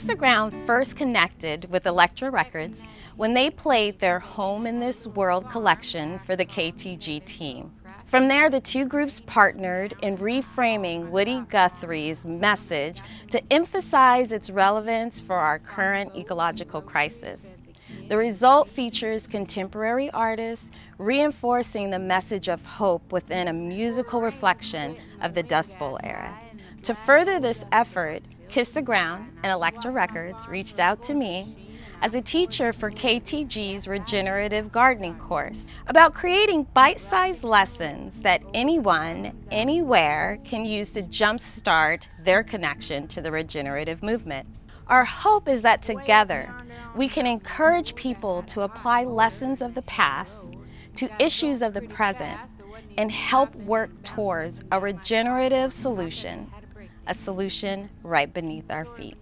Kiss the Ground first connected with Elektra Records when they played their Home in This World collection for the KTG team. From there, the two groups partnered in reframing Woody Guthrie's message to emphasize its relevance for our current ecological crisis. The result features contemporary artists reinforcing the message of hope within a musical reflection of the Dust Bowl era. To further this effort, Kiss the Ground and Elektra Records reached out to me as a teacher for KTG's regenerative gardening course about creating bite-sized lessons that anyone, anywhere can use to jumpstart their connection to the regenerative movement. Our hope is that together we can encourage people to apply lessons of the past to issues of the present and help work towards a regenerative solution, a solution right beneath our feet.